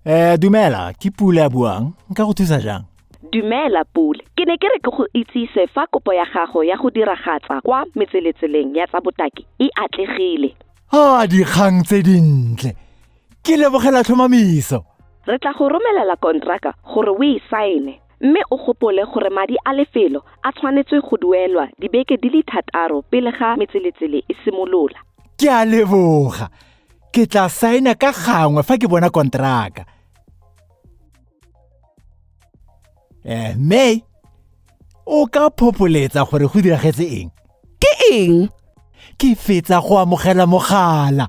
Dumela, ke Pula a buang. Nka go thusa jang? Dumela Pula. Ke ne ke re ke go itsise fa kopo ya gago ya go diragatsa kwa metseletseleng ya tsa botaki e atlegile. Dikgang tse dintle. Ke lebogela tlhomamiso. Re tla go romelela kontraka gore o e saene. Mme o gopole gore madi a lefelo a tshwanetse go duelwa dibeke di le 3 pele ga metseletsele e simolola. Ke a leboga. Ke tla saena ka gangwe fa ke bona kontraka. May, o ka phopoletsa gore go diragetse eng? Ke eng? Ke fetsa go amogela mogala.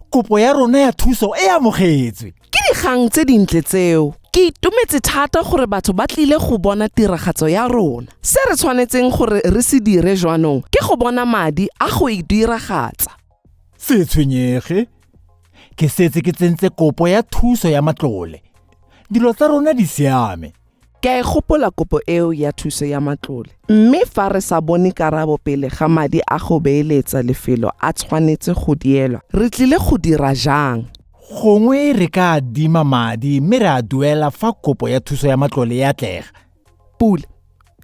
Kopo ya rona ya thuso e amogetswe. Ke dikgang tse dintle tseo. Ke itumetse thata gore batho ba tlile go bona tiragatso ya rona. Se re tshwanetseng gore re se dire jwanong ke go bona madi a go e diragatsa. Se tshwenyege. Ke setse ke tsentse kopo ya thuso ya matlole. Dilo tsa rona di siame. Ke a gopola kopo eo ya thuso ya matlole. Mme fa re sa bone karabo pele ga madi a go beeletsa lefelo a tshwanetse go dielwa, re tlile go dira jang? Gongwe re ka adima madi mme re a duela fa kopo ya thuso ya matlole ya atlega. Pula,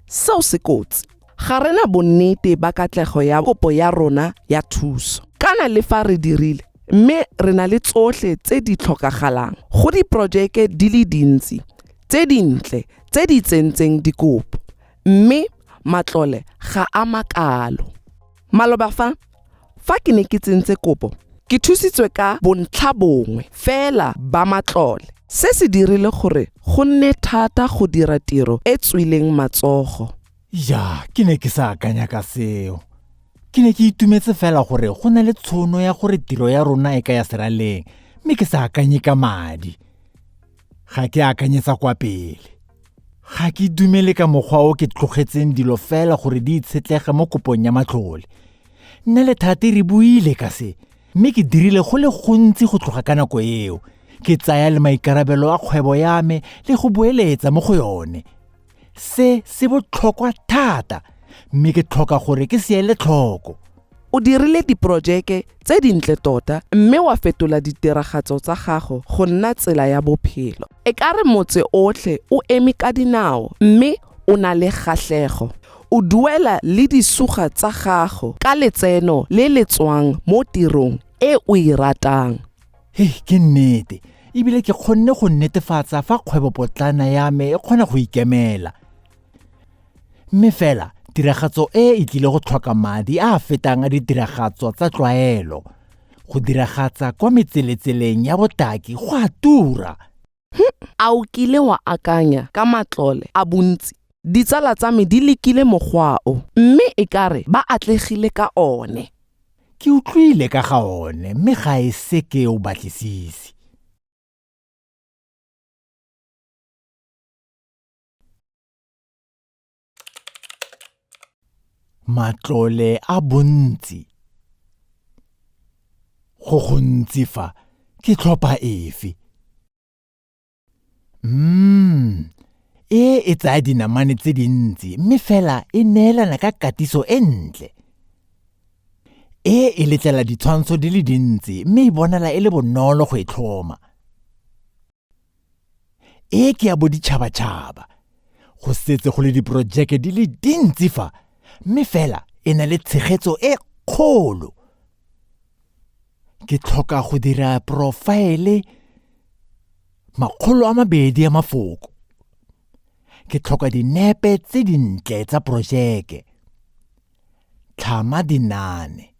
seo se kotsi. Ga rena bonnete ba katlego ya kopo ya rona ya thuso. Kana le fa re dirile, mme re na le tsotlhe tse di tlhokagalang go diprojeke di le dintsi tse dintle tse di tsentseng dikopo, mme matlole ga a makalo. Maloba fa ke ne ke tsentse kopo, ke thusitswe ka bontlhabongwe fela ba matlole. Se se dirile gore go nne thata go dira tiro e tswileng matsogo. Ke ne ke sa akanya ka seo. Ke ne ke itumetse fela gore go na le tshono ya gore tiro ya rona e ka ya seraleng, mme ke sa akanye ka madi. Ga ke akanyetsa kwa pele. Ga ke dumele ka mokgwa o ke tlogetseng dilo fela gore di itshetlege mo kopong ya matlole. Nna le thata re buile ka se, mme ke dirile go le gontsi go tloga ka nako eo. Ke tsaya le maikarabelo a kgwebo ya me le go boeletsa mo go yone. Se botlhokwa thata, mme ke tlhoka gore ke seele tlhoko. O dirile diprojeke tse dintle tota, mme wa fetola ditiragatso tsa gago go nna tsela ya bophelo. E ka re motse otlhe o eme ka dinao, mme o na le kgatlhego. O duela le disuga tsa gago ka letseno le le tswang mo tirong e o e ratang. Ke nnete, ebile ke kgonne go netefatsa fa kgwebopotlana ya me e kgona go ikemela. Mme fela, tiragatso e tlile go tlhoka madi a fetang a ditiragatso tsa tlwaelo. Go diragatsa kwa metseletseleng ya botaki go a tura. A o kile wa akanya ka matlole a bontsi? Ditsala tsa me di lekile mokgwa o, mme e kare ba atlegile ka one. Ke utlwile ka ga one, mme ga e se ke o batlisisi. Matlole a bontsi. Go gontsi fa, ke tlhopha efe? E tsaya dinamane tse dintsi, mme fela e neelana ka katiso e ntle. E letlela ditshwantsho di le dintsi, mme e bonala e le bonolo go e tlhoma. Ke ya boditšhabatšhaba. Go setse go le diprojeke di le dintsi fa, mme fela e na le tshegetso e kgolo. Ke tlhoka go dira profaele 200 ya mafoko. Ke tlhoka dinepe tse dintle tsa projeke. Tlhama dinane.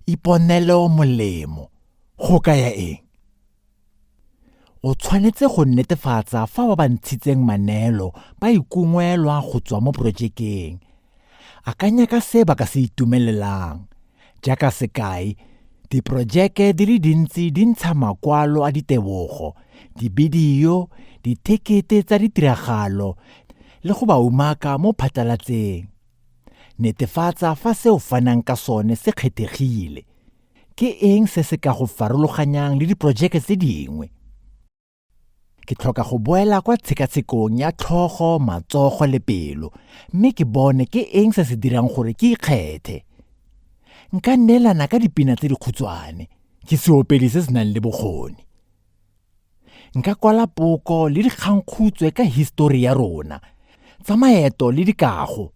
Iponelo molemo. Go kaya eng? O tshwanetse go netefatsa fa ba ntshitseng maneelo ba ikungwelwa go tswa mo projekeng. Akanya ka se ba ka se itumelelang. Jaaka sekai, diprojeke di le dintsi di ntsha makwalo a ditebogo, dibidio, ditekete tsa ditiragalo le go ba umaka mo phatlalatseng. Netefatsa fa se o fanang ka sone se kgethegile. Ke eng se se ka go farologanyang le diprojeke tse dingwe? Ke tlhoka go boela kwa tshekatshekong ya tlhogo, matsogo le pelo, mme ke bone ke eng se se dirang gore ke ikgethe. Nka neelana ka dipina tse di khutshwane, ke seopedi se se nang le bokgoni. nka kwala poko le dikgangkhutswe ka histori ya rona tsa maeto le dikago.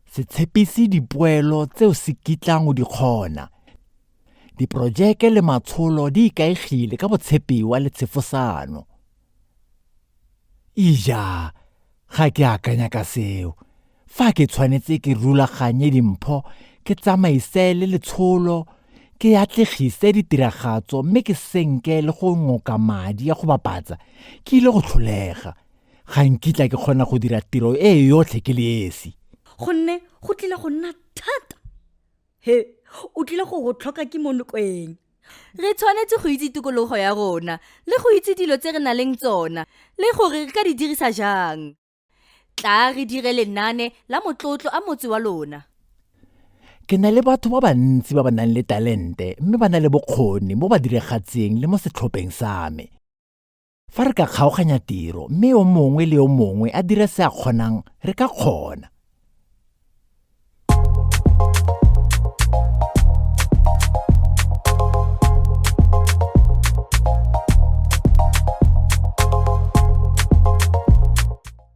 Se tshepise dipoelo tseo se kitlang o di kgona. Diprojeke le matsholo di ikaegile ka botshepiwa le tshefosano. Ija, ga ke akanya ka seo. Fa ke tshwanetse ke rulaganye dimpho, ke tsamaise le letsholo, ke atlegise ditiragatso mme ke senke le go ngoka madi ya go bapatsa, ke ile go tlholega. Ga nkitla ke kgona go dira tiro e yotlhe ke le esi. Gonne go tlile go nna thata. He, o tlile go tlhoka ke mo nokweng. Re tshwanetse go itse tikologo ya rona le go itse dilo tse re na leng tsona le gore re ka di dirisa jang. Tla re dire lenane la motlotlo a motse wa lona. Ke na le batho ba bantsi ba ba nang le talente mme ba na le bokgoni mo ba diragatseng le mo setlhopheng sa me. Fa re ka kgaoganya tiro mme o mongwe le o mongwe a dire se a kgonang, re ka kgona.